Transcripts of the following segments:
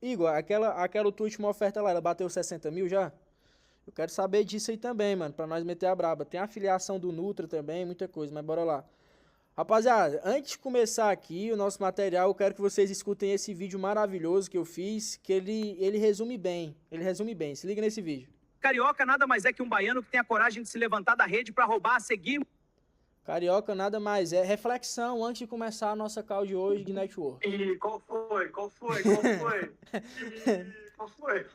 Igor, aquela tua última oferta lá, ela bateu 60 mil já? Eu quero saber disso aí também, mano, pra nós meter a braba. Tem a afiliação do Nutra também, muita coisa, mas bora lá. Rapaziada, antes de começar aqui o nosso material, eu quero que vocês escutem esse vídeo maravilhoso que eu fiz, que ele resume bem. Ele resume bem. Se liga nesse vídeo. Carioca nada mais é que um baiano que tem a coragem de se levantar da rede para roubar, seguir. Carioca nada mais é reflexão antes de começar a nossa call de hoje de network. E qual foi? Qual foi? Qual foi? Qual foi?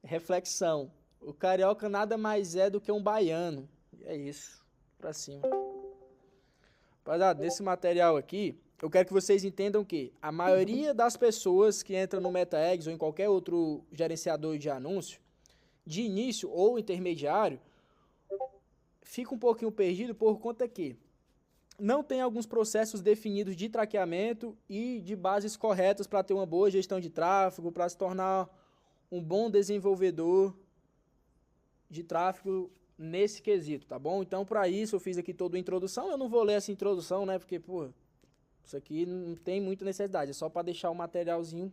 Reflexão. O carioca nada mais é do que um baiano. E é isso. Pra cima. Rapaziada, nesse material aqui, eu quero que vocês entendam que a maioria das pessoas que entram no MetaEgs ou em qualquer outro gerenciador de anúncio, de início ou intermediário, fica um pouquinho perdido por conta que não tem alguns processos definidos de traqueamento e de bases corretas para ter uma boa gestão de tráfego, para se tornar um bom desenvolvedor de tráfego nesse quesito, tá bom? Então, para isso, eu fiz aqui toda a introdução. Eu não vou ler essa introdução, né? Porque, pô, isso aqui não tem muita necessidade. É só para deixar o materialzinho.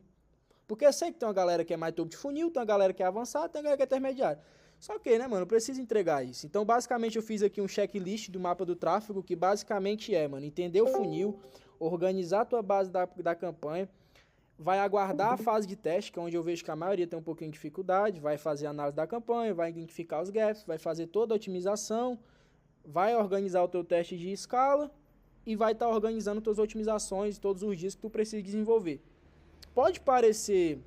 Porque eu sei que tem uma galera que é mais topo de funil, tem uma galera que é avançada, tem uma galera que é intermediária. Só que, né, mano, eu preciso entregar isso. Então, basicamente, eu fiz aqui um checklist do mapa do tráfego, que basicamente é, mano, entender o funil, organizar a tua base da campanha, vai aguardar a fase de teste, que é onde eu vejo que a maioria tem um pouquinho de dificuldade, vai fazer a análise da campanha, vai identificar os gaps, vai fazer toda a otimização, vai organizar o teu teste de escala e vai estar organizando tuas otimizações todos os dias que tu precisa desenvolver. Pode parecer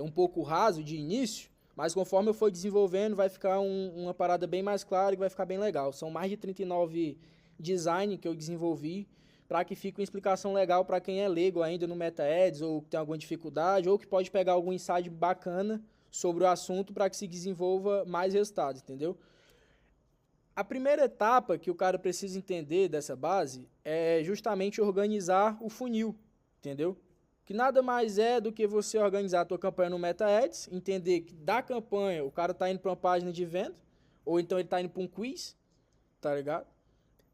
um pouco raso de início, mas conforme eu for desenvolvendo vai ficar uma parada bem mais clara e vai ficar bem legal. São mais de 39 design que eu desenvolvi para que fique uma explicação legal para quem é leigo ainda no MetaAds ou que tem alguma dificuldade ou que pode pegar algum insight bacana sobre o assunto para que se desenvolva mais resultados, entendeu? A primeira etapa que o cara precisa entender dessa base é justamente organizar o funil, entendeu? Que nada mais é do que você organizar a tua campanha no MetaAds, entender que da campanha o cara tá indo para uma página de venda, ou então ele tá indo para um quiz, tá ligado?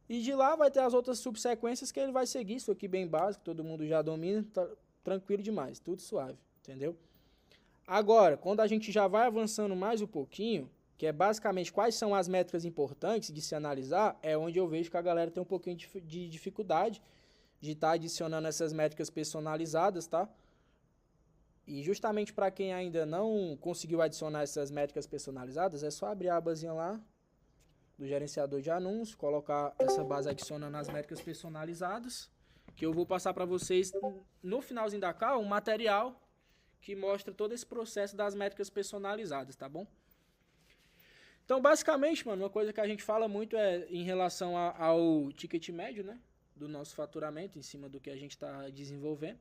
E de lá vai ter as outras subsequências que ele vai seguir, isso aqui bem básico, todo mundo já domina, tá tranquilo demais, tudo suave, entendeu? Agora, quando a gente já vai avançando mais um pouquinho, que é basicamente quais são as métricas importantes de se analisar, é onde eu vejo que a galera tem um pouquinho de dificuldade de estar adicionando essas métricas personalizadas, tá? E justamente para quem ainda não conseguiu adicionar essas métricas personalizadas, é só abrir a abazinha lá do gerenciador de anúncios, colocar essa base adicionando as métricas personalizadas, que eu vou passar para vocês no finalzinho da call um material que mostra todo esse processo das métricas personalizadas, tá bom? Então, basicamente, mano, uma coisa que a gente fala muito é em relação ao ticket médio, né? Do nosso faturamento, em cima do que a gente está desenvolvendo.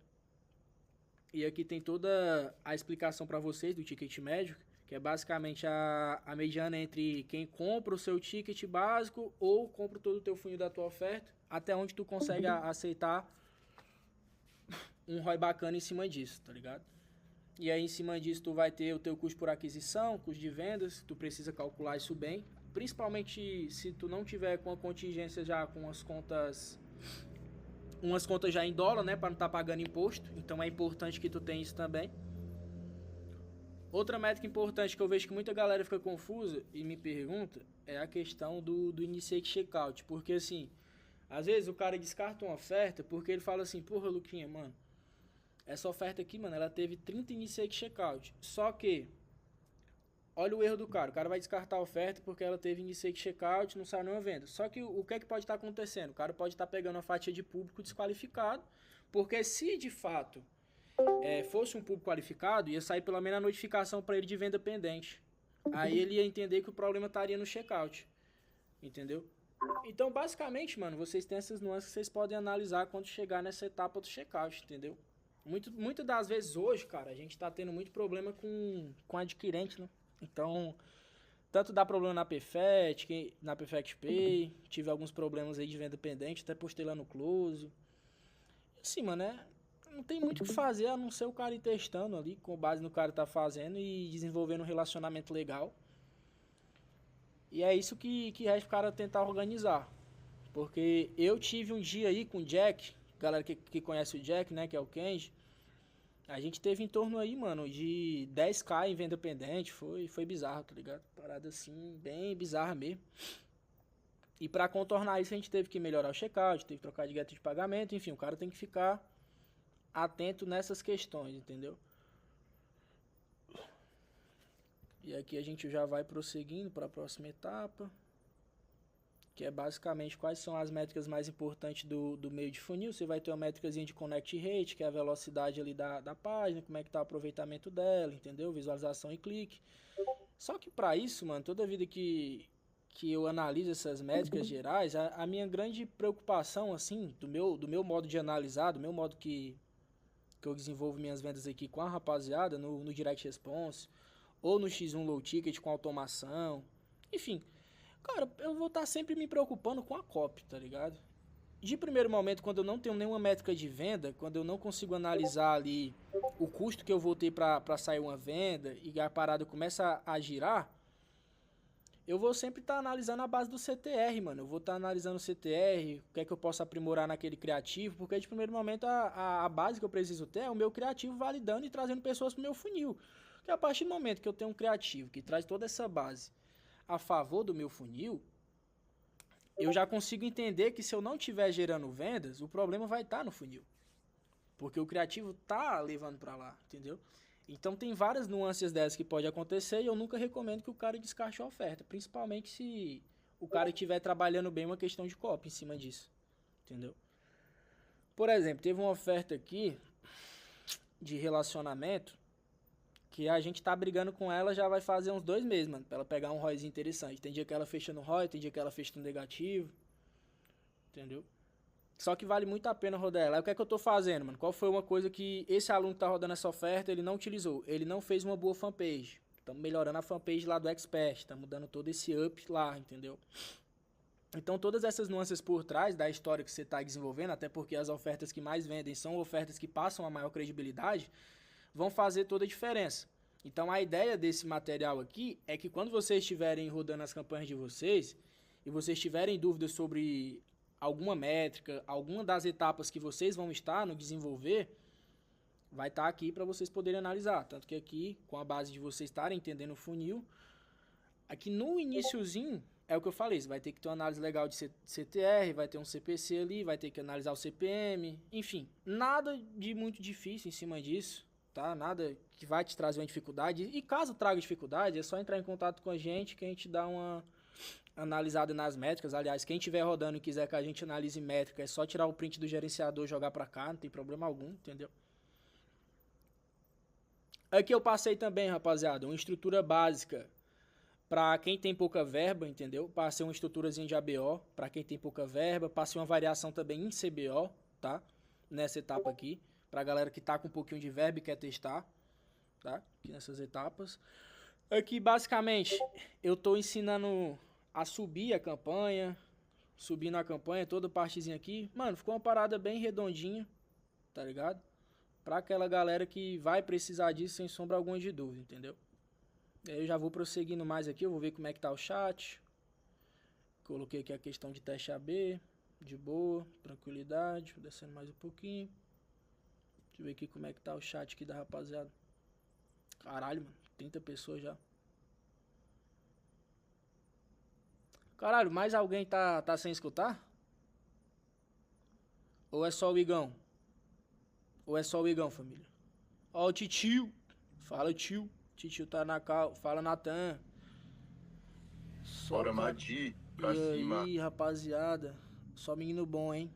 E aqui tem toda a explicação para vocês do ticket médio, que é basicamente a mediana entre quem compra o seu ticket básico ou compra todo o teu funil da tua oferta, até onde tu consegue aceitar um ROI bacana em cima disso, tá ligado? E aí em cima disso tu vai ter o teu custo por aquisição, custo de vendas, tu precisa calcular isso bem, principalmente se tu não tiver com a contingência já com umas contas já em dólar, né, para não estar pagando imposto, então é importante que tu tenha isso também. Outra métrica importante que eu vejo que muita galera fica confusa e me pergunta é a questão do Initiate Checkout, porque assim, às vezes o cara descarta uma oferta porque ele fala assim, porra Luquinha, mano, essa oferta aqui, mano, ela teve 30 Initiate Checkout, só que olha o erro do cara, o cara vai descartar a oferta porque ela teve Initiate Checkout, não saiu nenhuma venda. Só que o que é que pode estar acontecendo? O cara pode estar pegando uma fatia de público desqualificado, porque se de fato fosse um público qualificado, ia sair pelo menos a notificação para ele de venda pendente. Aí ele ia entender que o problema estaria no checkout, entendeu? Então, basicamente, mano, vocês têm essas nuances que vocês podem analisar quando chegar nessa etapa do checkout, entendeu? Muitas das vezes hoje, cara, a gente tá tendo muito problema com adquirente, né? Então, tanto dá problema na Perfect, na Perfect Pay, tive alguns problemas aí de venda pendente, até postei lá no Close. Assim, mano, não tem muito o que fazer a não ser o cara ir testando ali, com base no cara tá fazendo e desenvolvendo um relacionamento legal. E é isso que resta o cara tentar organizar. Porque eu tive um dia aí com o Jack, galera que conhece o Jack, né, que é o Kenji, A gente teve em torno aí, mano, de 10k em venda pendente. Foi bizarro, tá ligado? Parada assim, bem bizarra mesmo. E pra contornar isso, a gente teve que melhorar o checkout, teve que trocar de gueto de pagamento. Enfim, o cara tem que ficar atento nessas questões, entendeu? E aqui a gente já vai prosseguindo para a próxima etapa, que é basicamente quais são as métricas mais importantes do meio de funil. Você vai ter uma métricazinha de connect rate, que é a velocidade ali da página, como é que tá o aproveitamento dela, entendeu? Visualização e clique. Só que para isso, mano, toda vida que eu analiso essas métricas gerais, a minha grande preocupação, assim, do meu modo de analisar, do meu modo que eu desenvolvo minhas vendas aqui com a rapaziada, no Direct Response, ou no X1 Low Ticket com automação, enfim, cara, eu vou estar sempre me preocupando com a copy, tá ligado? De primeiro momento, quando eu não tenho nenhuma métrica de venda, quando eu não consigo analisar ali o custo que eu vou ter para sair uma venda e a parada começa a girar, eu vou sempre estar analisando a base do CTR, mano. Eu vou estar analisando o CTR, o que é que eu posso aprimorar naquele criativo, porque de primeiro momento a base que eu preciso ter é o meu criativo validando e trazendo pessoas pro meu funil. Porque a partir do momento que eu tenho um criativo que traz toda essa base a favor do meu funil, eu já consigo entender que se eu não estiver gerando vendas, o problema vai estar no funil. Porque o criativo tá levando para lá, entendeu? Então tem várias nuances dessas que pode acontecer e eu nunca recomendo que o cara descarte a oferta, principalmente se o cara estiver trabalhando bem uma questão de copy em cima disso, entendeu? Por exemplo, teve uma oferta aqui de relacionamento que a gente tá brigando com ela já vai fazer uns 2 meses, mano, pra ela pegar um ROIzinho interessante. Tem dia que ela fecha no ROI, tem dia que ela fecha no negativo, entendeu? Só que vale muito a pena rodar ela. Aí o que é que eu tô fazendo, mano? Qual foi uma coisa que esse aluno que tá rodando essa oferta, ele não utilizou? Ele não fez uma boa fanpage. Estamos melhorando a fanpage lá do Expert, estamos dando todo esse up lá, entendeu? Então todas essas nuances por trás da história que você está desenvolvendo, até porque as ofertas que mais vendem são ofertas que passam a maior credibilidade, vão fazer toda a diferença. Então a ideia desse material aqui é que quando vocês estiverem rodando as campanhas de vocês e vocês tiverem dúvidas sobre alguma métrica, alguma das etapas que vocês vão estar no desenvolver, vai estar aqui para vocês poderem analisar. Tanto que aqui, com a base de vocês estarem entendendo o funil, aqui no iniciozinho, é o que eu falei, você vai ter que ter uma análise legal de CTR, vai ter um CPC ali, vai ter que analisar o CPM, enfim, nada de muito difícil em cima disso, tá? Nada que vai te trazer uma dificuldade. E caso traga dificuldade, é só entrar em contato com a gente que a gente dá uma analisada nas métricas. Aliás, quem estiver rodando e quiser que a gente analise métrica, é só tirar o print do gerenciador e jogar pra cá, não tem problema algum, entendeu? Aqui eu passei também, rapaziada, uma estrutura básica para quem tem pouca verba, entendeu? Passei uma estruturazinha de ABO para quem tem pouca verba, passei uma variação também em CBO, tá? Nessa etapa aqui, pra galera que tá com um pouquinho de verba e quer testar, tá? Aqui nessas etapas. Aqui, basicamente, eu tô ensinando a subir a campanha, subindo a campanha, toda partezinha aqui. Mano, ficou uma parada bem redondinha, tá ligado? Pra aquela galera que vai precisar disso sem sombra alguma de dúvida, entendeu? Eu já vou prosseguindo mais aqui, eu vou ver como é que tá o chat. Coloquei aqui a questão de teste AB, de boa, tranquilidade, descendo mais um pouquinho. Deixa eu ver aqui como é que tá o chat aqui da rapaziada. Caralho, mano, 30 pessoas já. Caralho, mais alguém tá sem escutar? Ou é só o Igão? Ou é só o Igão, família? Ó, o titio. Fala, tio. Titio tá na cal. Fala, Natan. Bora, Madi. Pra e cima. aí, rapaziada. Só menino bom, hein?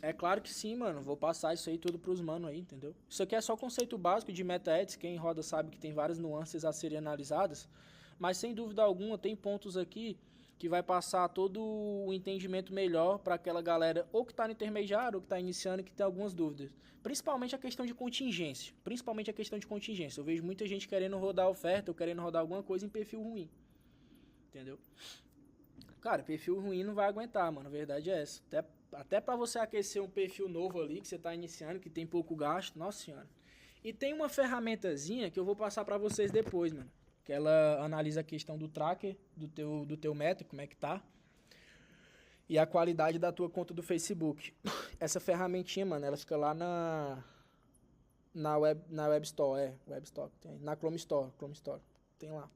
É claro que sim, mano. Vou passar isso aí tudo pros manos aí, entendeu? Isso aqui é só conceito básico de meta-eds. Quem roda sabe que tem várias nuances a serem analisadas. Mas sem dúvida alguma, tem pontos aqui que vai passar todo o entendimento melhor para aquela galera ou que está no intermediário ou que está iniciando e que tem algumas dúvidas. Principalmente a questão de contingência. Eu vejo muita gente querendo rodar oferta ou querendo rodar alguma coisa em perfil ruim. Entendeu? Cara, perfil ruim não vai aguentar, mano. A verdade é essa. Até para você aquecer um perfil novo ali, que você está iniciando, que tem pouco gasto, nossa senhora. E tem uma ferramentazinha que eu vou passar para vocês depois, mano. Que ela analisa a questão do tracker, do teu método, como é que tá. e a qualidade da tua conta do Facebook. Essa ferramentinha, mano, ela fica lá na Web Store, Web Store, tem, na Chrome Store, tem lá.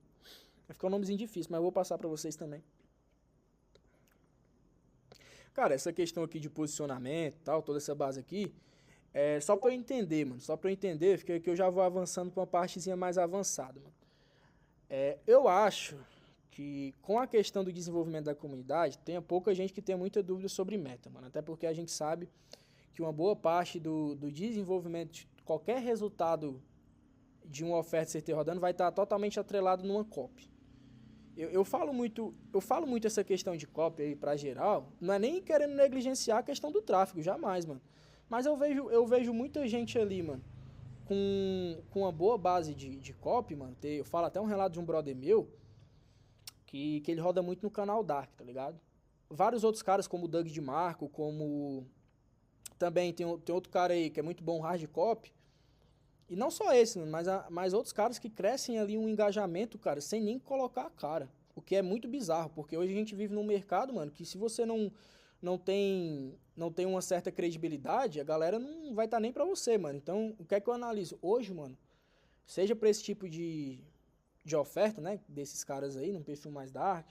Vai ficar um nomezinho difícil, mas eu vou passar pra vocês também. Cara, essa questão aqui de posicionamento e tal, toda essa base aqui, é só pra eu entender, mano, só pra eu entender, fica que eu já vou avançando pra uma partezinha mais avançada, mano. Eu acho que com a questão do desenvolvimento da comunidade, tem pouca gente que tem muita dúvida sobre meta, mano. Até porque a gente sabe que uma boa parte do desenvolvimento de qualquer resultado de uma oferta CT rodando vai estar totalmente atrelado numa copy. Eu falo muito essa questão de copy aí pra geral, não é nem querendo negligenciar a questão do tráfego, jamais, mano. Mas eu vejo muita gente ali, mano, com uma boa base de copy, mano. Eu falo até um relato de um brother meu, que ele roda muito no canal Dark, tá ligado? Vários outros caras, como o Doug de Marco, como... Também tem outro cara aí que é muito bom hard copy. E não só esse, mas outros caras que crescem ali um engajamento, cara, sem nem colocar a cara. O que é muito bizarro, porque hoje a gente vive num mercado, mano, que se você não tem uma certa credibilidade, a galera não vai estar nem pra você, mano. Então, o que é que eu analiso? Hoje, mano, seja pra esse tipo de oferta, né, desses caras aí, num perfil mais dark,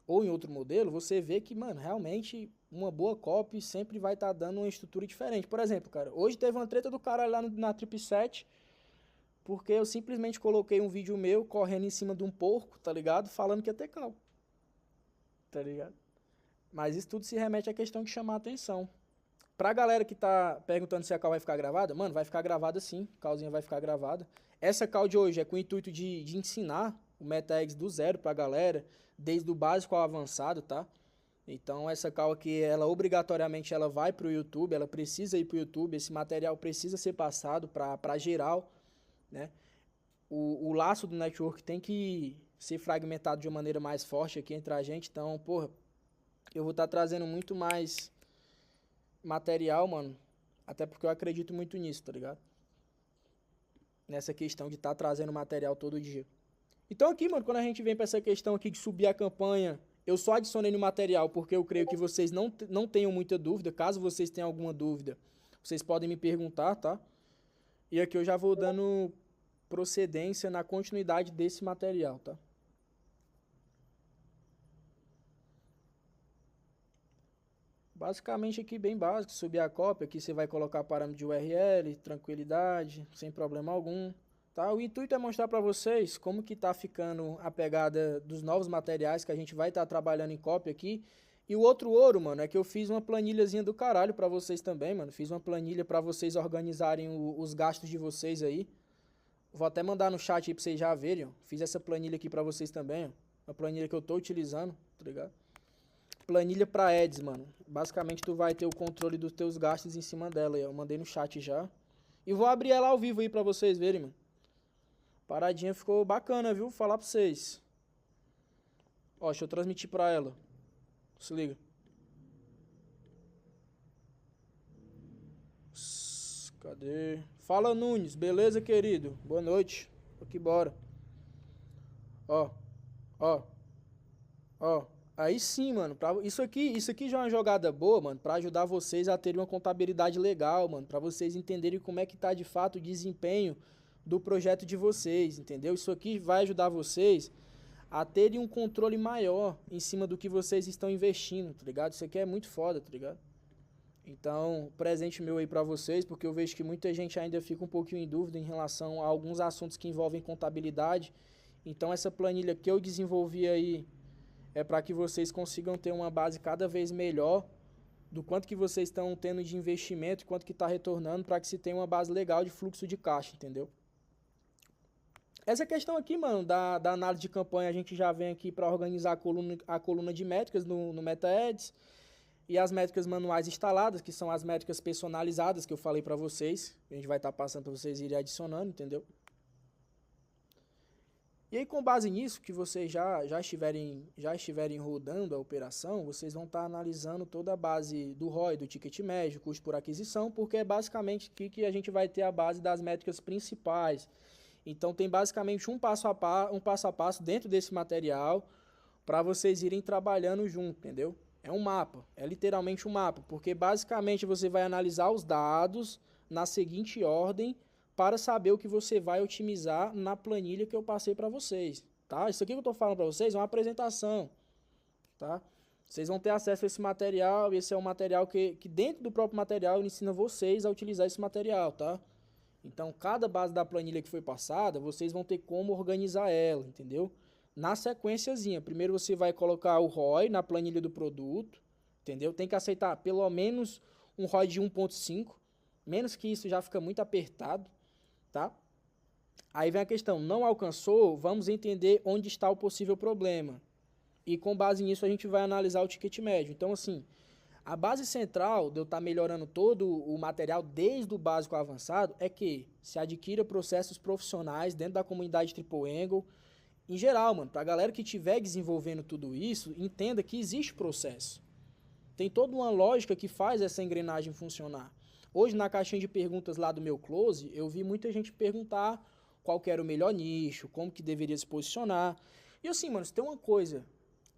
ou em outro modelo, você vê que, mano, realmente uma boa copy sempre vai estar dando uma estrutura diferente. Por exemplo, cara, hoje teve uma treta do cara lá na Trip 7, porque eu simplesmente coloquei um vídeo meu correndo em cima de um porco, tá ligado? Falando que ia ter cal. Tá ligado? Mas isso tudo se remete à questão de chamar a atenção. Pra galera que tá perguntando se a call vai ficar gravada, mano, vai ficar gravada sim, a callzinha vai ficar gravada. Essa call de hoje é com o intuito de ensinar o MetaEgs do zero pra galera, desde o básico ao avançado, tá? Então essa call aqui, ela obrigatoriamente ela vai pro YouTube, ela precisa ir pro YouTube, esse material precisa ser passado pra geral, né? O laço do network tem que ser fragmentado de uma maneira mais forte aqui entre a gente, então, porra, eu vou estar trazendo muito mais material, mano, até porque eu acredito muito nisso, tá ligado? Nessa questão de estar trazendo material todo dia. Então aqui, mano, quando a gente vem pra essa questão aqui de subir a campanha, eu só adicionei no material porque eu creio que vocês não tenham muita dúvida. Caso vocês tenham alguma dúvida, vocês podem me perguntar, tá? E aqui eu já vou dando procedência na continuidade desse material, tá? Basicamente aqui bem básico, subir a cópia, aqui você vai colocar parâmetro de URL, tranquilidade, sem problema algum, tá? O intuito é mostrar para vocês como que tá ficando a pegada dos novos materiais que a gente vai estar trabalhando em cópia aqui. E o outro ouro, mano, é que eu fiz uma planilhazinha do caralho para vocês também, mano. Fiz uma planilha para vocês organizarem os gastos de vocês aí. Vou até mandar no chat aí pra vocês já verem, ó. Fiz essa planilha aqui para vocês também, ó. A planilha que eu tô utilizando, tá ligado? Planilha para ads, mano. Basicamente tu vai ter o controle dos teus gastos em cima dela aí, ó. Eu mandei no chat já. E vou abrir ela ao vivo aí pra vocês verem, mano. Paradinha ficou bacana, viu? Vou falar pra vocês. Ó, deixa eu transmitir pra ela. Se liga. Cadê? Fala, Nunes. Beleza, querido? Boa noite. Aqui, bora. Ó. Ó. Ó. Aí sim, mano, isso aqui já é uma jogada boa, mano, pra ajudar vocês a terem uma contabilidade legal, mano, pra vocês entenderem como é que tá de fato o desempenho do projeto de vocês, entendeu? Isso aqui vai ajudar vocês a terem um controle maior em cima do que vocês estão investindo, tá ligado? Isso aqui é muito foda, tá ligado? Então, presente meu aí pra vocês, porque eu vejo que muita gente ainda fica um pouquinho em dúvida em relação a alguns assuntos que envolvem contabilidade. Então, essa planilha que eu desenvolvi aí é para que vocês consigam ter uma base cada vez melhor do quanto que vocês estão tendo de investimento, quanto que está retornando, para que se tenha uma base legal de fluxo de caixa, entendeu? Essa questão aqui, mano, da análise de campanha, a gente já vem aqui para organizar a coluna de métricas no MetaAds e as métricas manuais instaladas, que são as métricas personalizadas que eu falei para vocês. A gente vai estar passando para vocês irem adicionando, entendeu? E aí, com base nisso, que vocês já estiverem rodando a operação, vocês vão estar analisando toda a base do ROI, do ticket médio, custo por aquisição, porque é basicamente aqui que a gente vai ter a base das métricas principais. Então, tem basicamente um passo a passo dentro desse material para vocês irem trabalhando junto, entendeu? É um mapa, é literalmente um mapa, porque basicamente você vai analisar os dados na seguinte ordem para saber o que você vai otimizar na planilha que eu passei para vocês, tá? Isso aqui que eu estou falando para vocês é uma apresentação, tá? Vocês vão ter acesso a esse material, e esse é um material que dentro do próprio material ensina vocês a utilizar esse material, tá? Então, cada base da planilha que foi passada, vocês vão ter como organizar ela, entendeu? Na sequenciazinha, primeiro você vai colocar o ROI na planilha do produto, entendeu? Tem que aceitar pelo menos um ROI de 1.5, menos que isso já fica muito apertado, tá? Aí vem a questão, não alcançou, vamos entender onde está o possível problema. E com base nisso a gente vai analisar o ticket médio. Então, assim, a base central de eu estar melhorando todo o material desde o básico ao avançado é que se adquira processos profissionais dentro da comunidade Triple Angle. Em geral, mano, pra galera que estiver desenvolvendo tudo isso, entenda que existe processo. Tem toda uma lógica que faz essa engrenagem funcionar. Hoje, na caixinha de perguntas lá do meu close, eu vi muita gente perguntar qual que era o melhor nicho, como que deveria se posicionar. E assim, mano, se tem uma coisa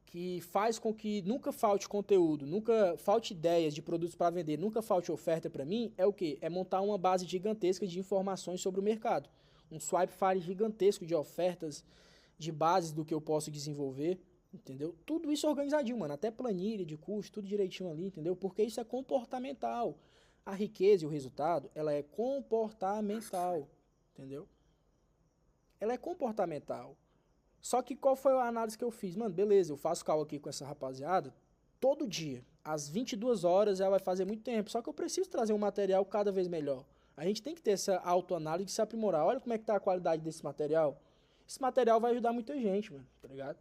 que faz com que nunca falte conteúdo, nunca falte ideias de produtos para vender, nunca falte oferta para mim, é o quê? É montar uma base gigantesca de informações sobre o mercado. Um swipe file gigantesco de ofertas, de bases do que eu posso desenvolver, entendeu? Tudo isso organizadinho, mano, até planilha de custo, tudo direitinho ali, entendeu? Porque isso é comportamental. A riqueza e o resultado, ela é comportamental, entendeu? Ela é comportamental. Só que qual foi a análise que eu fiz? Mano, beleza, eu faço call aqui com essa rapaziada todo dia, às 22 horas, já vai fazer muito tempo, só que eu preciso trazer um material cada vez melhor. A gente tem que ter essa autoanálise e se aprimorar. Olha como é que tá a qualidade desse material. Esse material vai ajudar muita gente, mano, tá ligado?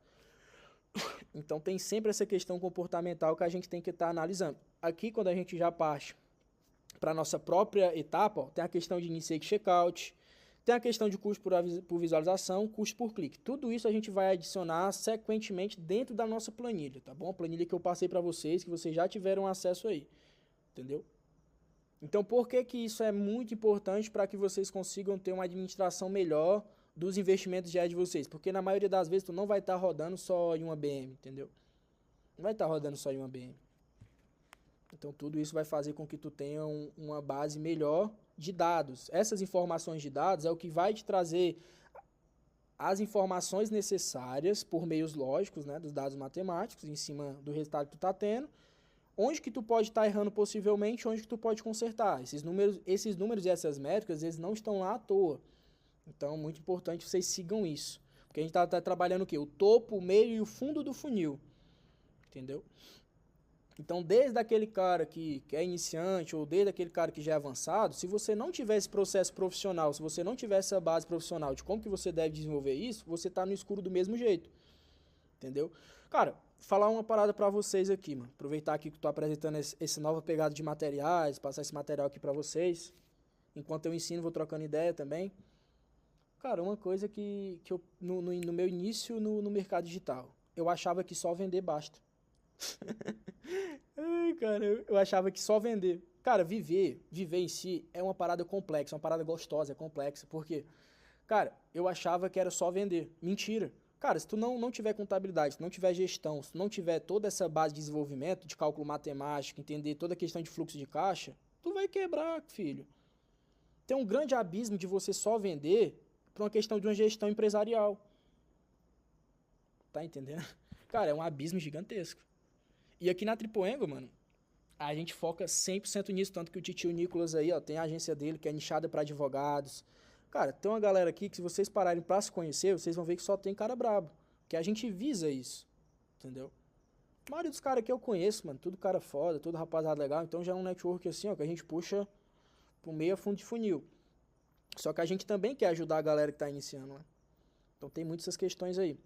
Então tem sempre essa questão comportamental que a gente tem que estar analisando. Aqui, quando a gente já parte para nossa própria etapa, ó, tem a questão de initiate checkout, tem a questão de custo por visualização, custo por clique. Tudo isso a gente vai adicionar sequentemente dentro da nossa planilha, tá bom? A planilha que eu passei para vocês, que vocês já tiveram acesso aí, entendeu? Então, por que que isso é muito importante para que vocês consigam ter uma administração melhor dos investimentos diários de vocês? Porque na maioria das vezes tu não vai estar rodando só em uma BM, entendeu? Não vai estar rodando só em uma BM. Então, tudo isso vai fazer com que tu tenha uma base melhor de dados. Essas informações de dados é o que vai te trazer as informações necessárias por meios lógicos, né, dos dados matemáticos, em cima do resultado que tu está tendo, onde que tu pode estar errando possivelmente, onde que tu pode consertar. Esses números e essas métricas, eles não estão lá à toa. Então, muito importante vocês sigam isso. Porque a gente está trabalhando o quê? O topo, o meio e o fundo do funil. Entendeu? Então, desde aquele cara que é iniciante ou desde aquele cara que já é avançado, se você não tiver esse processo profissional, se você não tiver essa base profissional de como que você deve desenvolver isso, você está no escuro do mesmo jeito. Entendeu? Cara, falar uma parada para vocês aqui, mano. Aproveitar aqui que eu tô apresentando essa nova pegada de materiais, passar esse material aqui para vocês. Enquanto eu ensino, vou trocando ideia também. Cara, uma coisa que eu, no meu início no mercado digital, eu achava que só vender basta. Ai, cara, eu achava que só vender. Cara, viver em si é uma parada complexa, uma parada gostosa, é complexa. Porque, cara, eu achava que era só vender. Mentira. Cara, se tu não tiver contabilidade, se tu não tiver gestão, se tu não tiver toda essa base de desenvolvimento, de cálculo matemático, entender toda a questão de fluxo de caixa, tu vai quebrar, filho. Tem um grande abismo de você só vender por uma questão de uma gestão empresarial. Tá entendendo? Cara, é um abismo gigantesco. E aqui na Triple Angle, mano, a gente foca 100% nisso, tanto que o titio Nicolas aí, ó, tem a agência dele que é nichada para advogados. Cara, tem uma galera aqui que se vocês pararem para se conhecer, vocês vão ver que só tem cara brabo, que a gente visa isso, entendeu? A maioria dos caras que eu conheço, mano, tudo cara foda, tudo rapaziada legal, então já é um network assim, ó, que a gente puxa pro meio a fundo de funil. Só que a gente também quer ajudar a galera que tá iniciando, né? Então tem muitas essas questões aí.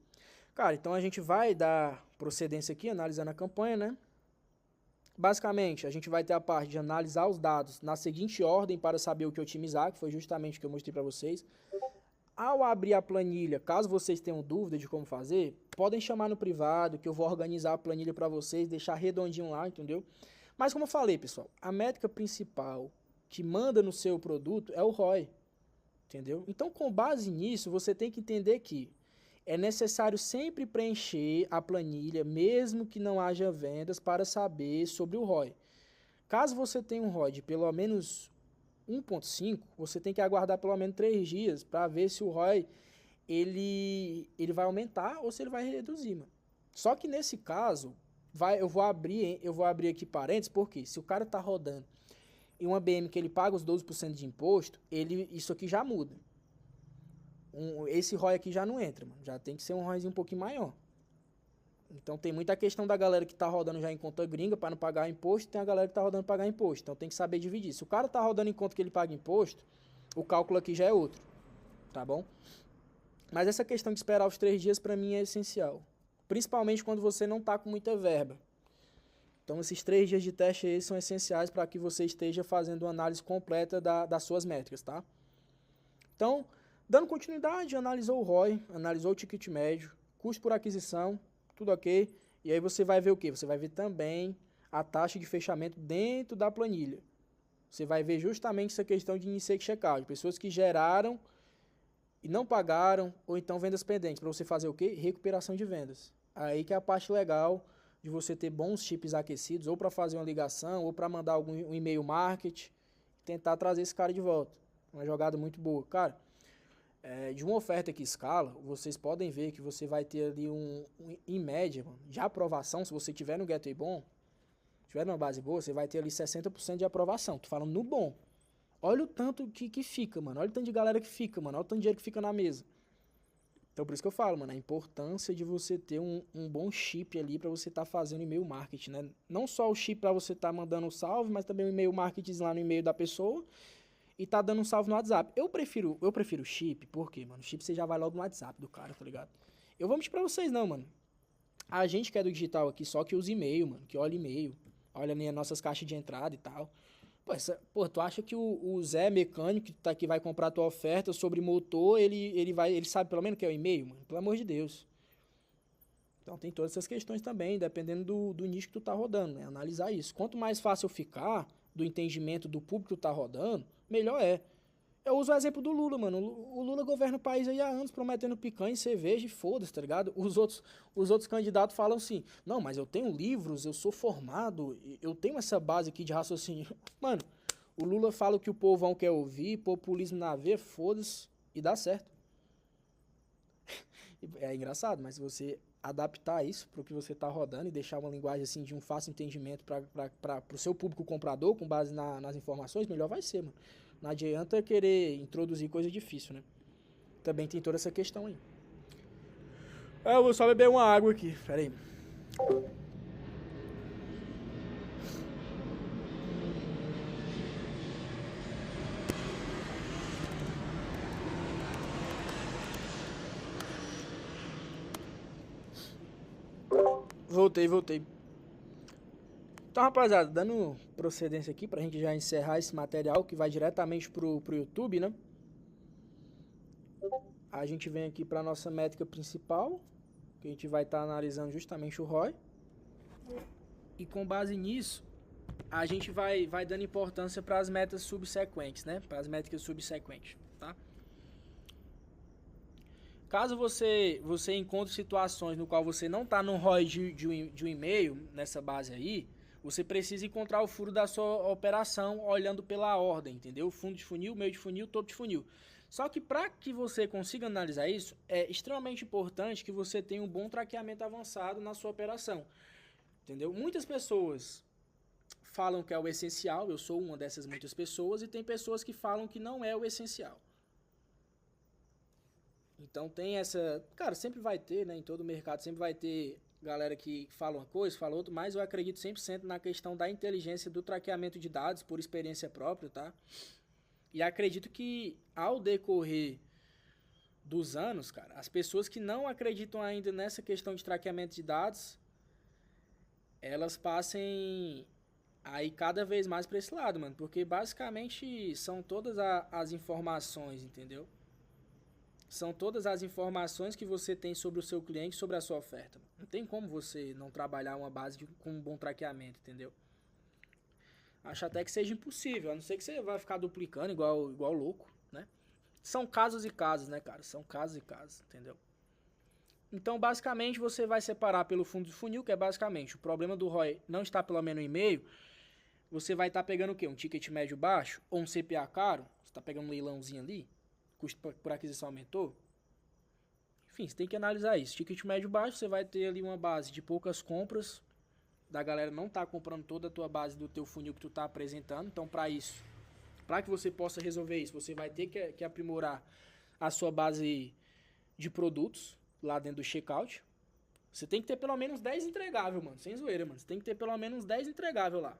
Cara, então a gente vai dar procedência aqui, analisando a campanha, né? Basicamente, a gente vai ter a parte de analisar os dados na seguinte ordem para saber o que otimizar, que foi justamente o que eu mostrei para vocês. Ao abrir a planilha, caso vocês tenham dúvida de como fazer, podem chamar no privado, que eu vou organizar a planilha para vocês, deixar redondinho lá, entendeu? Mas como eu falei, pessoal, a métrica principal que manda no seu produto é o ROI, entendeu? Então, com base nisso, você tem que entender que É necessário sempre preencher a planilha, mesmo que não haja vendas, para saber sobre o ROI. Caso você tenha um ROI de pelo menos 1,5, você tem que aguardar pelo menos 3 dias para ver se o ROI ele vai aumentar ou se ele vai reduzir, mano. Só que nesse caso, eu vou abrir aqui parênteses, porque se o cara tá rodando em uma BM que ele paga os 12% de imposto, isso aqui já muda. Esse ROI aqui já não entra, mano. Já tem que ser um ROIzinho um pouquinho maior. Então tem muita questão da galera que tá rodando já em conta gringa para não pagar imposto, e tem a galera que tá rodando para pagar imposto. Então tem que saber dividir. Se o cara tá rodando em conta que ele paga imposto, o cálculo aqui já é outro, tá bom? Mas essa questão de esperar os 3 dias para mim é essencial. Principalmente quando você não tá com muita verba. Então esses 3 dias de teste aí são essenciais para que você esteja fazendo uma análise completa das suas métricas, tá? Então, dando continuidade, analisou o ROI, analisou o ticket médio, custo por aquisição, tudo ok. E aí você vai ver o quê? Você vai ver também a taxa de fechamento dentro da planilha. Você vai ver justamente essa questão de iniciate checkout. Pessoas que geraram e não pagaram, ou então vendas pendentes. Para você fazer o quê? Recuperação de vendas. Aí que é a parte legal de você ter bons chips aquecidos, ou para fazer uma ligação, ou para mandar um e-mail marketing, tentar trazer esse cara de volta. Uma jogada muito boa. Cara, de uma oferta que escala, vocês podem ver que você vai ter ali em média, mano, de aprovação, se você tiver no gateway bom, tiver numa base boa, você vai ter ali 60% de aprovação. Tô falando no bom. Olha o tanto que fica, mano. Olha o tanto de galera que fica, mano. Olha o tanto de dinheiro que fica na mesa. Então, por isso que eu falo, mano, a importância de você ter um bom chip ali pra você tá fazendo e-mail marketing, né? Não só o chip pra você tá mandando um salve, mas também o e-mail marketing lá no e-mail da pessoa e tá dando um salve no WhatsApp. Eu prefiro o chip, por quê, mano? O chip você já vai logo no WhatsApp do cara, tá ligado? Eu vou mentir pra vocês não, mano. A gente que é do digital aqui só que usa e-mail, mano, que olha e-mail, olha nas nossas caixas de entrada e tal. Pô, tu acha que o Zé mecânico que vai comprar tua oferta sobre motor, ele sabe pelo menos que é o e-mail, mano? Pelo amor de Deus. Então tem todas essas questões também, dependendo do nicho que tu tá rodando, né? Analisar isso. Quanto mais fácil ficar do entendimento do público que tu tá rodando, melhor é. Eu uso o exemplo do Lula, mano. O Lula governa o país aí há anos prometendo picanha, cerveja e foda-se, tá ligado? Os outros candidatos falam assim, não, mas eu tenho livros, eu sou formado, eu tenho essa base aqui de raciocínio. Mano, o Lula fala o que o povão quer ouvir, populismo na veia, foda-se, e dá certo. É engraçado, mas se você adaptar isso pro que você tá rodando e deixar uma linguagem assim de um fácil entendimento pro seu público comprador, com base nas informações, melhor vai ser, mano. Não adianta querer introduzir coisa difícil, né? Também tem toda essa questão aí. Eu vou só beber uma água aqui, pera aí. Voltei. Então, rapaziada, dando procedência aqui pra gente já encerrar esse material que vai diretamente pro YouTube, né? A gente vem aqui pra nossa métrica principal, que a gente vai estar analisando justamente o ROI. E com base nisso, a gente vai dando importância para as metas subsequentes, né? Para as métricas subsequentes, tá? Caso você encontre situações no qual você não está no ROI de um e-mail, nessa base aí, você precisa encontrar o furo da sua operação olhando pela ordem, entendeu? Fundo de funil, meio de funil, topo de funil. Só que para que você consiga analisar isso, é extremamente importante que você tenha um bom traqueamento avançado na sua operação, entendeu? Muitas pessoas falam que é o essencial, eu sou uma dessas muitas pessoas, e tem pessoas que falam que não é o essencial. Então tem essa... Cara, sempre vai ter, né? Em todo mercado sempre vai ter galera que fala uma coisa, fala outra, mas eu acredito 100% na questão da inteligência do traqueamento de dados por experiência própria, tá? E acredito que ao decorrer dos anos, cara, as pessoas que não acreditam ainda nessa questão de traqueamento de dados, elas passem aí cada vez mais para esse lado, mano, porque basicamente são todas as informações, entendeu? São todas as informações que você tem sobre o seu cliente, sobre a sua oferta. Não tem como você não trabalhar uma base com um bom traqueamento, entendeu? Acho até que seja impossível, a não ser que você vai ficar duplicando igual louco, né? São casos e casos, né, cara? São casos e casos, entendeu? Então, basicamente, você vai separar pelo fundo de funil, que é basicamente o problema do ROI não está pelo menos em meio. Você vai estar pegando o quê? Um ticket médio baixo ou um CPA caro? Você está pegando um leilãozinho ali? Custo por aquisição aumentou? Enfim, você tem que analisar isso. Ticket médio baixo, você vai ter ali uma base de poucas compras, da galera não tá comprando toda a tua base do teu funil que tu tá apresentando. Então, para isso, para que você possa resolver isso, você vai ter que aprimorar a sua base de produtos lá dentro do checkout. Você tem que ter pelo menos 10 entregáveis, mano. Sem zoeira, mano. Você tem que ter pelo menos 10 entregáveis lá.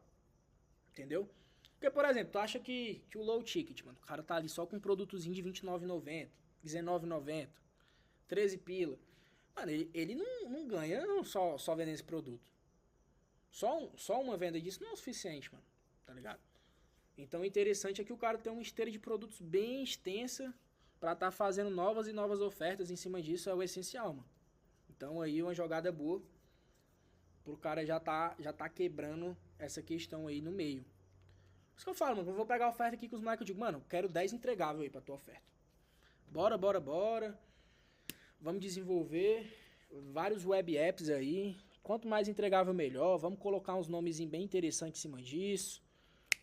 Entendeu? Porque, por exemplo, tu acha que o low ticket, mano, o cara tá ali só com um produtozinho de R$29,90, R$19,90, 13 pila. Mano, ele não ganha só vendendo esse produto. Só uma venda disso não é o suficiente, mano. Tá ligado? Então, o interessante é que o cara tem uma esteira de produtos bem extensa pra tá fazendo novas e novas ofertas em cima disso. É o essencial, mano. Então, aí, uma jogada boa pro cara já tá quebrando essa questão aí no meio. Por isso que eu falo, mano, eu vou pegar a oferta aqui com os moleques, eu digo, mano, eu quero 10 entregáveis aí pra tua oferta. Bora. Vamos desenvolver vários web apps aí. Quanto mais entregável, melhor. Vamos colocar uns nomes bem interessantes em cima disso.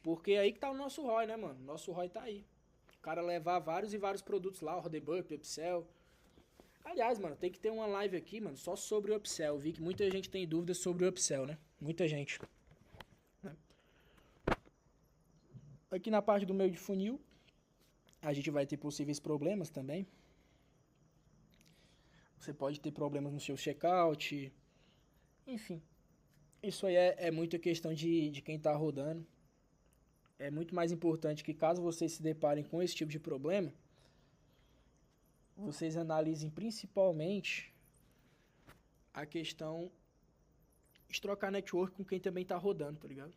Porque é aí que tá o nosso ROI, né, mano? Nosso ROI tá aí. O cara levar vários e vários produtos lá, o Rodebuck, o Upsell. Aliás, mano, tem que ter uma live aqui, mano, só sobre o Upsell. Eu vi que muita gente tem dúvidas sobre o Upsell, né? Muita gente. Né? Aqui na parte do meio de funil, a gente vai ter possíveis problemas também. Você pode ter problemas no seu checkout. Enfim. Isso aí é muita questão de quem tá rodando. É muito mais importante que caso vocês se deparem com esse tipo de problema, vocês analisem principalmente a questão de trocar network com quem também tá rodando, tá ligado?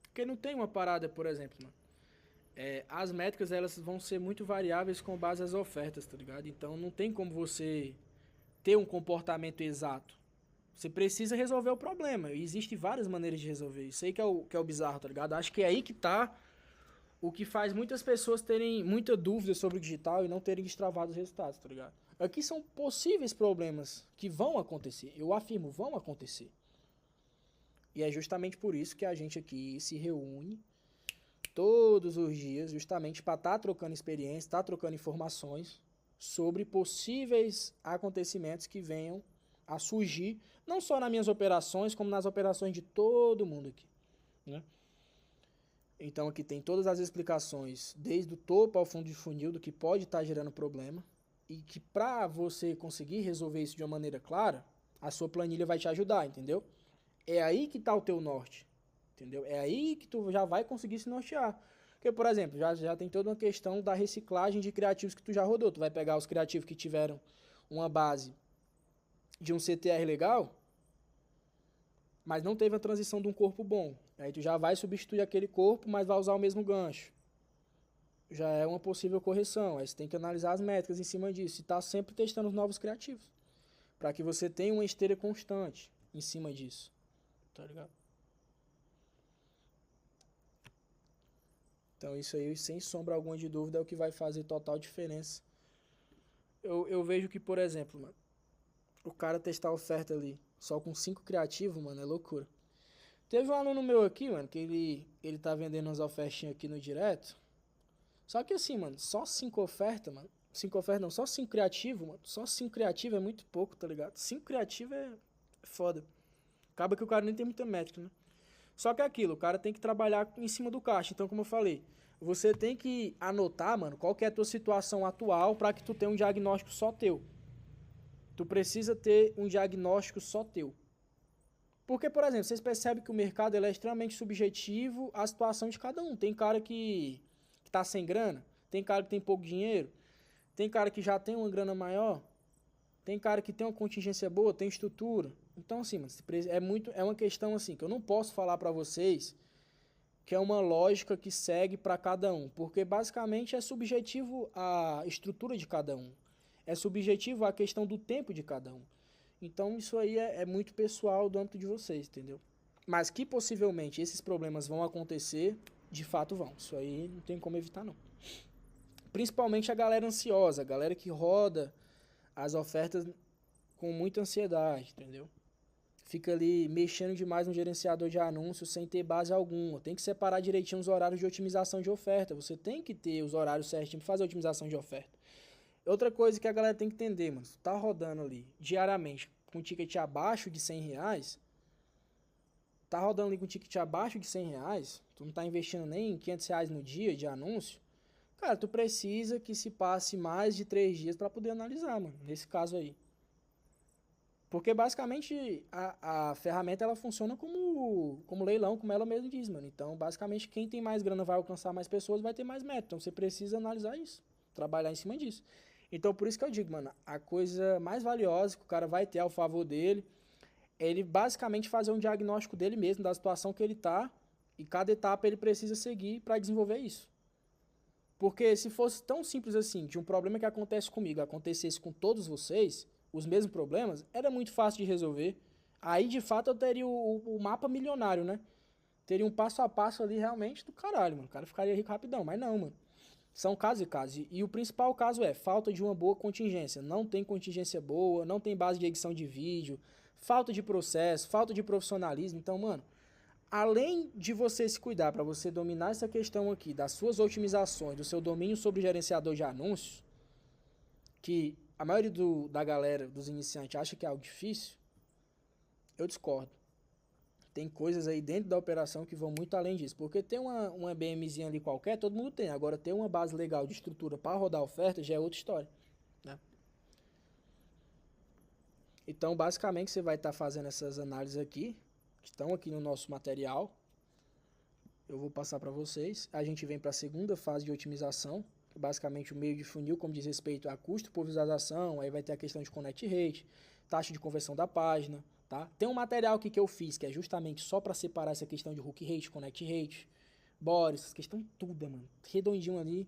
Porque não tem uma parada, por exemplo, mano. As métricas, elas vão ser muito variáveis com base às ofertas, tá ligado? Então não tem como você ter um comportamento exato. Você precisa resolver o problema. E existem várias maneiras de resolver. Isso aí que é o bizarro, tá ligado? Acho que é aí que tá o que faz muitas pessoas terem muita dúvida sobre o digital e não terem destravado os resultados, tá ligado? Aqui são possíveis problemas que vão acontecer. Eu afirmo, vão acontecer. E é justamente por isso que a gente aqui se reúne todos os dias, justamente para estar trocando experiência, estar trocando informações sobre possíveis acontecimentos que venham a surgir, não só nas minhas operações, como nas operações de todo mundo aqui, né? Então aqui tem todas as explicações, desde o topo ao fundo de funil, do que pode estar gerando problema, e que para você conseguir resolver isso de uma maneira clara, a sua planilha vai te ajudar, entendeu? É aí que está o teu norte, entendeu? É aí que tu já vai conseguir se nortear. Porque, por exemplo, já tem toda uma questão da reciclagem de criativos que tu já rodou. Tu vai pegar os criativos que tiveram uma base de um CTR legal, mas não teve a transição de um corpo bom. Aí tu já vai substituir aquele corpo, mas vai usar o mesmo gancho. Já é uma possível correção. Aí você tem que analisar as métricas em cima disso. E tá sempre testando os novos criativos. Para que você tenha uma esteira constante em cima disso. Tá ligado? Então isso aí, sem sombra alguma de dúvida, é o que vai fazer total diferença. Eu vejo que, por exemplo, mano, o cara testar a oferta ali só com 5 criativos, mano, é loucura. Teve um aluno meu aqui, mano, que ele tá vendendo umas ofertinhas aqui no direto. Só que assim, mano, só 5 ofertas, mano. 5 ofertas não, só 5 criativos, mano. Só 5 criativos é muito pouco, tá ligado? 5 criativos é foda. Acaba que o cara nem tem muita métrica, né? Só que é aquilo, o cara tem que trabalhar em cima do caixa. Então, como eu falei, você tem que anotar, mano, qual que é a tua situação atual pra que tu tenha um diagnóstico só teu. Tu precisa ter um diagnóstico só teu. Porque, por exemplo, vocês percebem que o mercado ele é extremamente subjetivo à situação de cada um. Tem cara que tá sem grana, tem cara que tem pouco dinheiro, tem cara que já tem uma grana maior, tem cara que tem uma contingência boa, tem estrutura. Então, assim, mano, é uma questão assim que eu não posso falar pra vocês que é uma lógica que segue pra cada um, porque basicamente é subjetivo a estrutura de cada um. É subjetivo a questão do tempo de cada um. Então, isso aí é muito pessoal do âmbito de vocês, entendeu? Mas que possivelmente esses problemas vão acontecer, de fato vão. Isso aí não tem como evitar, não. Principalmente a galera ansiosa, a galera que roda as ofertas com muita ansiedade, entendeu? Fica ali mexendo demais no gerenciador de anúncios sem ter base alguma. Tem que separar direitinho os horários de otimização de oferta. Você tem que ter os horários certinhos para fazer a otimização de oferta. Outra coisa que a galera tem que entender, mano. Se tá rodando ali diariamente com ticket abaixo de R$100, tá rodando ali com ticket abaixo de R$100, tu não tá investindo nem R$500 no dia de anúncio, cara, tu precisa que se passe mais de 3 dias para poder analisar, mano, nesse caso aí. Porque basicamente a ferramenta ela funciona como leilão, como ela mesma diz, mano. Então, basicamente, quem tem mais grana vai alcançar mais pessoas, vai ter mais meta. Então, você precisa analisar isso, trabalhar em cima disso. Então, por isso que eu digo, mano, a coisa mais valiosa que o cara vai ter ao favor dele é ele basicamente fazer um diagnóstico dele mesmo, da situação que ele tá, e cada etapa ele precisa seguir para desenvolver isso. Porque se fosse tão simples assim, de um problema que acontece comigo acontecesse com todos vocês, os mesmos problemas, era muito fácil de resolver. Aí, de fato, eu teria o mapa milionário, né? Teria um passo a passo ali realmente do caralho, mano. O cara ficaria rico rapidão, mas não, mano. São casos e casos. E o principal caso é falta de uma boa contingência. Não tem contingência boa, não tem base de edição de vídeo, falta de processo, falta de profissionalismo. Então, mano, além de você se cuidar para você dominar essa questão aqui das suas otimizações, do seu domínio sobre gerenciador de anúncios, que a maioria da galera, dos iniciantes, acha que é algo difícil, eu discordo. Tem coisas aí dentro da operação que vão muito além disso. Porque ter uma BMzinha ali qualquer, todo mundo tem. Agora, ter uma base legal de estrutura para rodar a oferta já é outra história, né? Então, basicamente, você vai estar fazendo essas análises aqui, que estão aqui no nosso material. Eu vou passar para vocês. A gente vem para a segunda fase de otimização, basicamente o meio de funil, como diz respeito a custo por visualização, aí vai ter a questão de connect rate, taxa de conversão da página, tá? Tem um material aqui que eu fiz, que é justamente só para separar essa questão de hook rate, connect rate, body, essa questão tudo, mano, redondinho ali,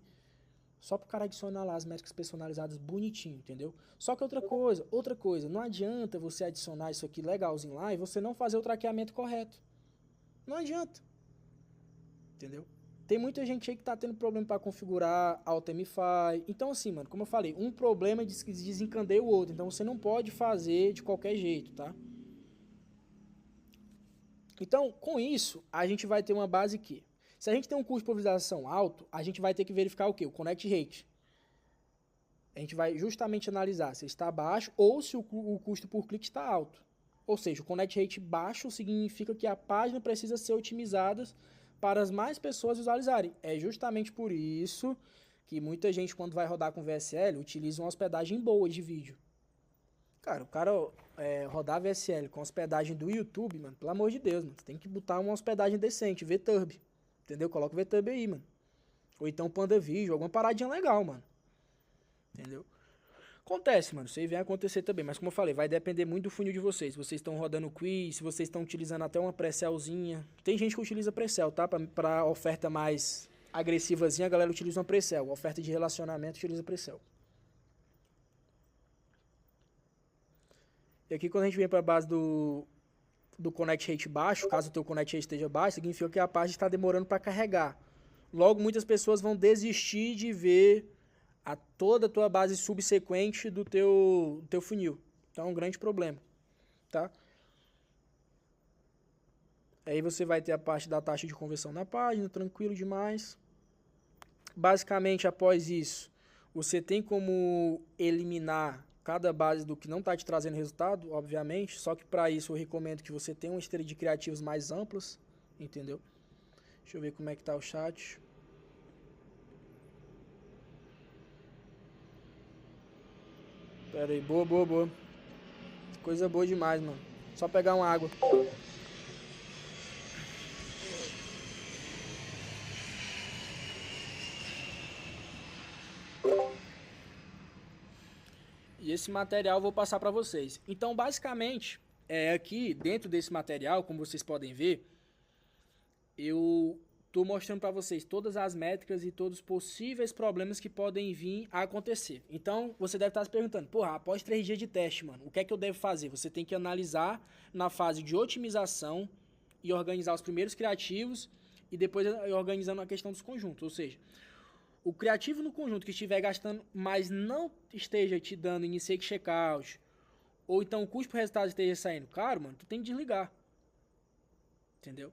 só pro cara adicionar lá as métricas personalizadas bonitinho, entendeu? Só que outra coisa, não adianta você adicionar isso aqui legalzinho lá e você não fazer o traqueamento correto. Não adianta, entendeu? Tem muita gente aí que tá tendo problema para configurar Auto-MFI. Então, assim, mano, como eu falei, um problema desencadeia o outro. Então, você não pode fazer de qualquer jeito, tá? Então, com isso, a gente vai ter uma base que, se a gente tem um custo por visualização alto, a gente vai ter que verificar o quê? O Connect Rate. A gente vai justamente analisar se está baixo ou se o custo por clique está alto. Ou seja, o Connect Rate baixo significa que a página precisa ser otimizada para as mais pessoas visualizarem. É justamente por isso que muita gente, quando vai rodar com VSL, utiliza uma hospedagem boa de vídeo. Cara, o cara rodar VSL com hospedagem do YouTube, mano, pelo amor de Deus, mano, você tem que botar uma hospedagem decente, VTube, entendeu? Coloca o VTube aí, mano. Ou então PandaVision, alguma paradinha legal, mano. Entendeu? Acontece, mano, isso aí vem acontecer também, mas como eu falei, vai depender muito do funil de vocês. Se vocês estão rodando quiz, se vocês estão utilizando até uma pré-selzinha. Tem gente que utiliza pré-sel, tá? Pra oferta mais agressivazinha, a galera utiliza uma pré-sel. Oferta de relacionamento utiliza pré-sel. E aqui quando a gente vem pra base do Connect Rate baixo, caso o teu Connect Rate esteja baixo, significa que a página está demorando para carregar. Logo, muitas pessoas vão desistir de ver toda a tua base subsequente do teu funil. Então é um grande problema, tá? Aí você vai ter a parte da taxa de conversão na página, tranquilo demais. Basicamente, após isso, você tem como eliminar cada base do que não está te trazendo resultado, obviamente. Só que para isso eu recomendo que você tenha uma esteira de criativos mais amplas, entendeu? Deixa eu ver como é que tá o chat. Pera aí, boa. Coisa boa demais, mano. Só pegar uma água. E esse material eu vou passar para vocês. Então, basicamente, aqui dentro desse material, como vocês podem ver, eu estou mostrando para vocês todas as métricas e todos os possíveis problemas que podem vir a acontecer. Então, você deve estar se perguntando, porra, após 3 dias de teste, mano, o que é que eu devo fazer? Você tem que analisar na fase de otimização e organizar os primeiros criativos e depois organizando a questão dos conjuntos. Ou seja, o criativo no conjunto que estiver gastando, mas não esteja te dando initiate checkout ou então o custo pro resultado esteja saindo caro, mano, tu tem que desligar. Entendeu?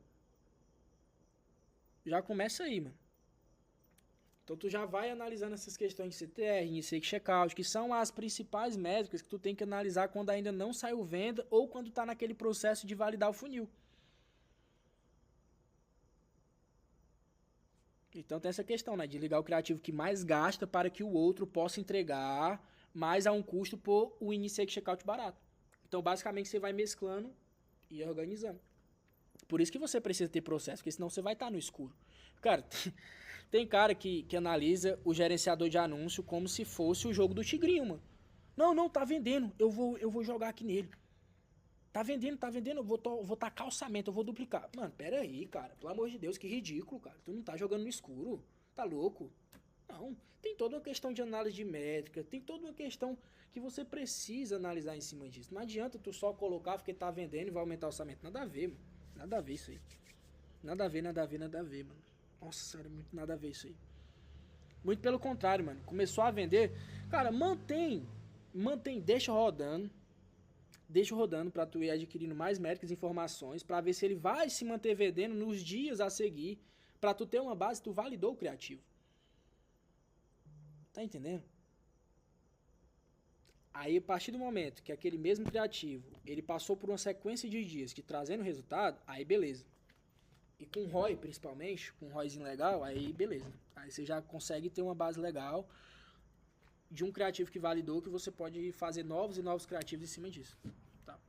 Já começa aí, mano. Então tu já vai analisando essas questões de CTR, Insight Checkout, que são as principais métricas que tu tem que analisar quando ainda não saiu venda ou quando tá naquele processo de validar o funil. Então tem essa questão, né, de ligar o criativo que mais gasta para que o outro possa entregar mais a um custo por o Insight Checkout barato. Então basicamente você vai mesclando e organizando. Por isso que você precisa ter processo, porque senão você vai estar no escuro. Cara, tem cara que analisa o gerenciador de anúncio como se fosse o jogo do tigrinho, mano. Não, tá vendendo, eu vou jogar aqui nele. Tá vendendo, eu vou tacar orçamento, eu vou duplicar. Mano, pera aí, cara, pelo amor de Deus, que ridículo, cara. Tu não tá jogando no escuro, tá louco? Não, tem toda uma questão de análise de métrica, tem toda uma questão que você precisa analisar em cima disso. Não adianta tu só colocar porque tá vendendo e vai aumentar o orçamento. Nada a ver, mano. Nada a ver isso aí. Nada a ver, mano. Nossa, era muito nada a ver isso aí. Muito pelo contrário, mano. Começou a vender. Cara, mantém, deixa rodando pra tu ir adquirindo mais métricas e informações, pra ver se ele vai se manter vendendo nos dias a seguir, pra tu ter uma base, tu validou o criativo. Tá entendendo? Aí, a partir do momento que aquele mesmo criativo, ele passou por uma sequência de dias que trazendo resultado, aí beleza. E com ROI, principalmente, com ROIzinho legal, aí beleza. Aí você já consegue ter uma base legal de um criativo que validou, que você pode fazer novos e novos criativos em cima disso. Tá?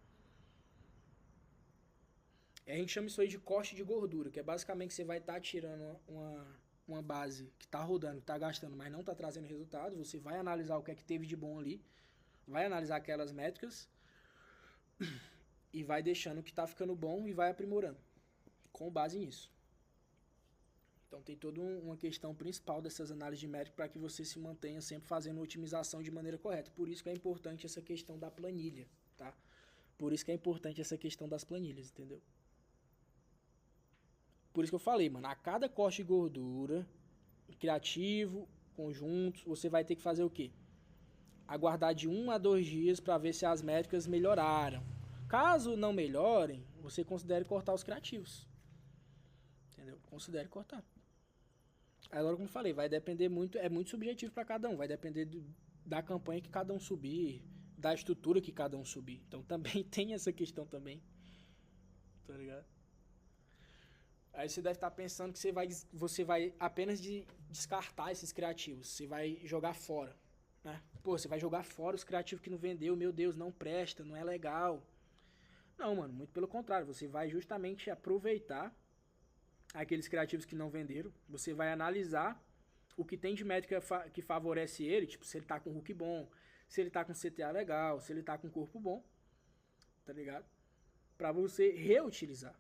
E a gente chama isso aí de corte de gordura, que é basicamente que você vai estar tirando uma base que está rodando, que está gastando, mas não está trazendo resultado. Você vai analisar o que é que teve de bom ali, vai analisar aquelas métricas e vai deixando o que está ficando bom e vai aprimorando com base nisso. Então tem toda uma questão principal dessas análises de métrica para que você se mantenha sempre fazendo otimização de maneira correta. Por isso que é importante essa questão da planilha, tá? Por isso que é importante essa questão das planilhas, entendeu? Por isso que eu falei, mano, a cada corte de gordura, criativo, conjuntos, você vai ter que fazer o quê? Aguardar de 1 a 2 dias para ver se as métricas melhoraram. Caso não melhorem, você considere cortar os criativos. Entendeu? Considere cortar. Agora, como eu falei, vai depender muito, é muito subjetivo para cada um, vai depender da campanha que cada um subir, da estrutura que cada um subir. Então também tem essa questão também. Tá ligado? Aí você deve estar pensando que você vai apenas descartar esses criativos, você vai jogar fora, né? Pô, você vai jogar fora os criativos que não vendeu, meu Deus, não presta, não é legal. Não, mano, muito pelo contrário, você vai justamente aproveitar aqueles criativos que não venderam, você vai analisar o que tem de métrica que favorece ele, tipo, se ele tá com hook bom, se ele tá com CTA legal, se ele tá com corpo bom, tá ligado? Pra você reutilizar,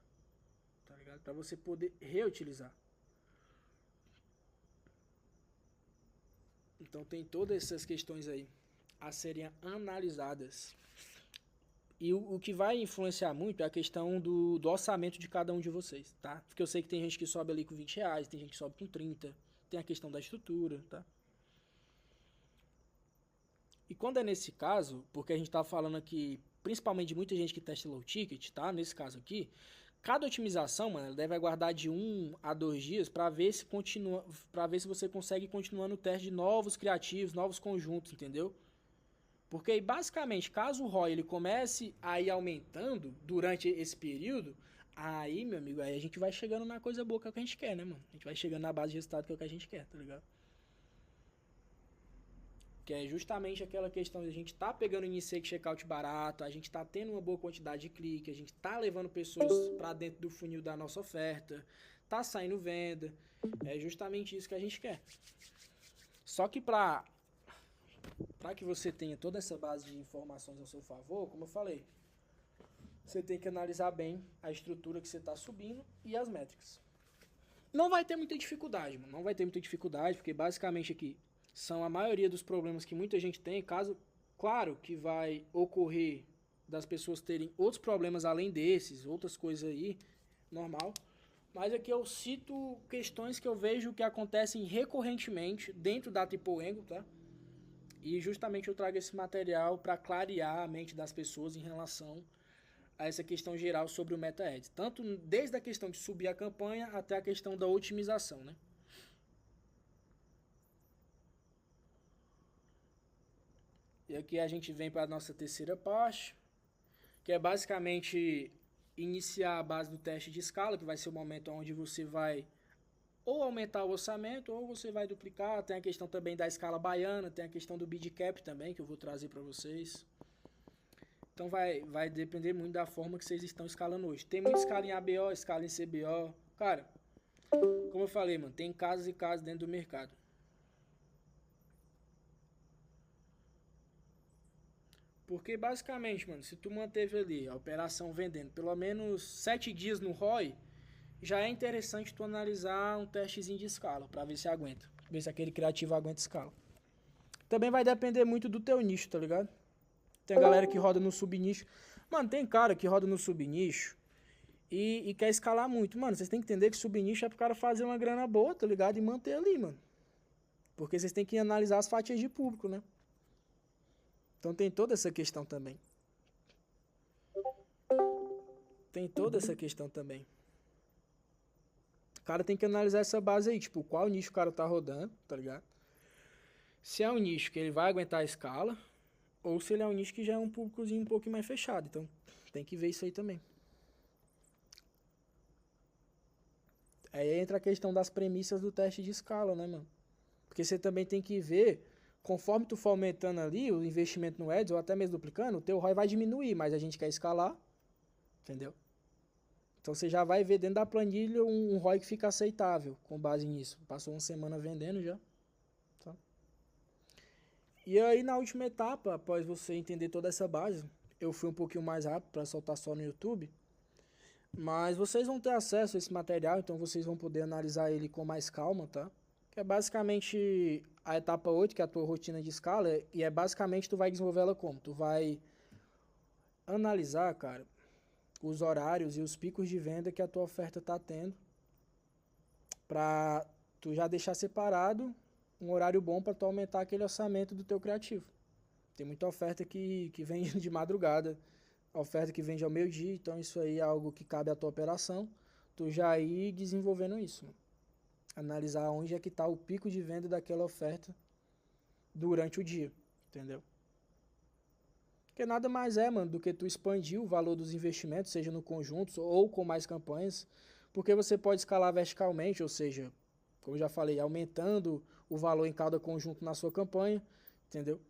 tá ligado? Pra você poder reutilizar. Então tem todas essas questões aí a serem analisadas. E o que vai influenciar muito é a questão do orçamento de cada um de vocês, tá? Porque eu sei que tem gente que sobe ali com R$20, tem gente que sobe com 30, tem a questão da estrutura, tá? E quando é nesse caso, porque a gente tá falando aqui, principalmente de muita gente que testa low ticket, tá? Nesse caso aqui, cada otimização, mano, ela deve aguardar de 1 a 2 dias para ver se continua, para ver se você consegue continuar no teste de novos criativos, novos conjuntos, entendeu? Porque aí, basicamente, caso o ROI ele comece a ir aumentando durante esse período, aí, meu amigo, aí a gente vai chegando na coisa boa que é o que a gente quer, né, mano? A gente vai chegando na base de resultado que é o que a gente quer, tá ligado? Que é justamente aquela questão de a gente tá pegando insight checkout barato, a gente tá tendo uma boa quantidade de clique, a gente tá levando pessoas para dentro do funil da nossa oferta, tá saindo venda. É justamente isso que a gente quer. Só que para que você tenha toda essa base de informações ao seu favor, como eu falei, você tem que analisar bem a estrutura que você está subindo e as métricas. Não vai ter muita dificuldade, mano. Não vai ter muita dificuldade, porque basicamente aqui são a maioria dos problemas que muita gente tem. Caso, claro que vai ocorrer das pessoas terem outros problemas além desses, outras coisas aí, normal. Mas aqui eu cito questões que eu vejo que acontecem recorrentemente dentro da Triple Angle, tá? E justamente eu trago esse material para clarear a mente das pessoas em relação a essa questão geral sobre o Meta-Ads. Tanto desde a questão de subir a campanha até a questão da otimização, né? E aqui a gente vem para a nossa terceira parte, que é basicamente iniciar a base do teste de escala, que vai ser o momento onde você vai ou aumentar o orçamento, ou você vai duplicar. Tem a questão também da escala baiana, tem a questão do bid cap também, que eu vou trazer para vocês. Então vai depender muito da forma que vocês estão escalando hoje. Tem muita escala em ABO, escala em CBO. Cara, como eu falei, mano, tem casos e casos dentro do mercado. Porque basicamente, mano, se tu manteve ali a operação vendendo pelo menos 7 dias no ROI, já é interessante tu analisar um testezinho de escala para ver se aguenta. Ver se aquele criativo aguenta escala. Também vai depender muito do teu nicho, tá ligado? Tem a galera que roda no subnicho. Mano, tem cara que roda no subnicho e quer escalar muito. Mano, vocês têm que entender que subnicho é pro cara fazer uma grana boa, tá ligado? E manter ali, mano. Porque vocês têm que analisar as fatias de público, né? Então tem toda essa questão também. Tem toda essa questão também. O cara tem que analisar essa base aí, tipo, qual nicho o cara tá rodando, tá ligado? Se é um nicho que ele vai aguentar a escala, ou se ele é um nicho que já é um públicozinho um pouquinho mais fechado. Então, tem que ver isso aí também. Aí entra a questão das premissas do teste de escala, né, mano? Porque você também tem que ver, conforme tu for aumentando ali o investimento no Ads, ou até mesmo duplicando, o teu ROI vai diminuir, mas a gente quer escalar, entendeu? Então você já vai ver dentro da planilha um ROI que fica aceitável com base nisso. Passou uma semana vendendo já. Tá? E aí na última etapa, após você entender toda essa base, eu fui um pouquinho mais rápido para soltar só no YouTube. Mas vocês vão ter acesso a esse material, então vocês vão poder analisar ele com mais calma, tá? Que é basicamente a etapa 8, que é a tua rotina de escala, e é basicamente tu vai desenvolver ela como? Tu vai analisar, cara, os horários e os picos de venda que a tua oferta tá tendo, pra tu já deixar separado um horário bom para tu aumentar aquele orçamento do teu criativo. Tem muita oferta que vem de madrugada, a oferta que vende ao meio-dia, então isso aí é algo que cabe à tua operação, tu já ir desenvolvendo isso, mano. Analisar onde é que está o pico de venda daquela oferta durante o dia, entendeu? Porque nada mais é, mano, do que tu expandir o valor dos investimentos, seja no conjunto ou com mais campanhas, porque você pode escalar verticalmente, ou seja, como eu já falei, aumentando o valor em cada conjunto na sua campanha, entendeu?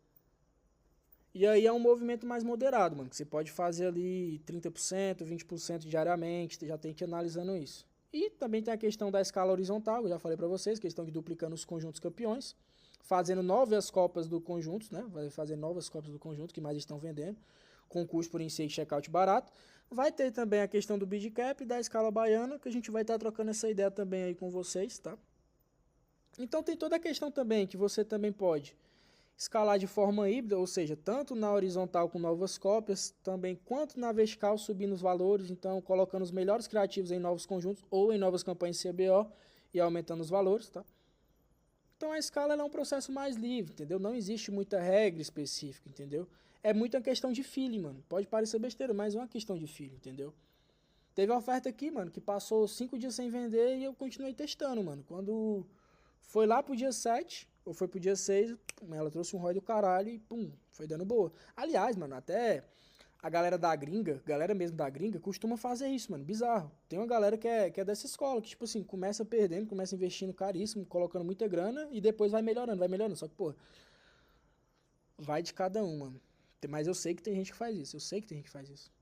E aí é um movimento mais moderado, mano, que você pode fazer ali 30%, 20% diariamente, já tem que ir analisando isso. E também tem a questão da escala horizontal, eu já falei para vocês, questão de duplicando os conjuntos campeões, fazendo novas copas do conjunto, né? Vai fazer novas copas do conjunto que mais estão vendendo, com custo por insight e checkout barato. Vai ter também a questão do bid cap e da escala baiana, que a gente vai estar trocando essa ideia também aí com vocês, tá? Então tem toda a questão também que você também pode escalar de forma híbrida, ou seja, tanto na horizontal com novas cópias, também quanto na vertical subindo os valores, então colocando os melhores criativos em novos conjuntos ou em novas campanhas CBO e aumentando os valores, tá? Então a escala é um processo mais livre, entendeu? Não existe muita regra específica, entendeu? É muito uma questão de feeling, mano. Pode parecer besteira, mas é uma questão de feeling, entendeu? Teve uma oferta aqui, mano, que passou 5 dias sem vender e eu continuei testando, mano. Quando foi lá pro dia 7, ou foi pro dia 6, ela trouxe um ROI do caralho e pum, foi dando boa. Aliás, mano, até a galera da gringa, galera mesmo da gringa, costuma fazer isso, mano, bizarro. Tem uma galera que é dessa escola, que tipo assim, começa perdendo, começa investindo caríssimo, colocando muita grana e depois vai melhorando. Só que, pô, vai de cada um, mano. Mas eu sei que tem gente que faz isso, eu sei que tem gente que faz isso.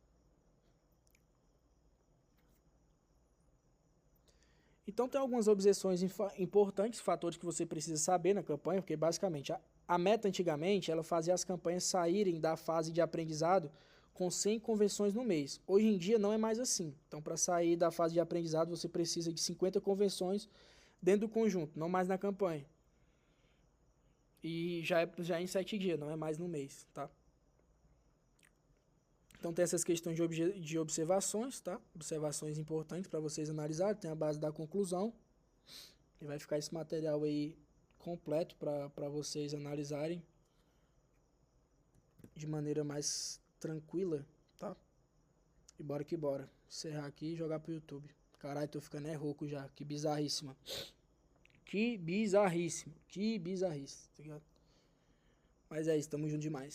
Então tem algumas objeções importantes, fatores que você precisa saber na campanha, porque basicamente a meta antigamente ela fazia as campanhas saírem da fase de aprendizado com 100 conversões no mês. Hoje em dia não é mais assim. Então para sair da fase de aprendizado você precisa de 50 conversões dentro do conjunto, não mais na campanha. E já é em 7 dias, não é mais no mês, tá? Então tem essas questões de observações, tá? Observações importantes para vocês analisarem. Tem a base da conclusão. E vai ficar esse material aí completo para vocês analisarem de maneira mais tranquila, tá? E bora que bora. Encerrar aqui e jogar pro YouTube. Caralho, tô ficando rouco já. Que bizarríssima. Que bizarríssimo. Que bizarrice, tá ligado? Mas é isso, tamo junto demais.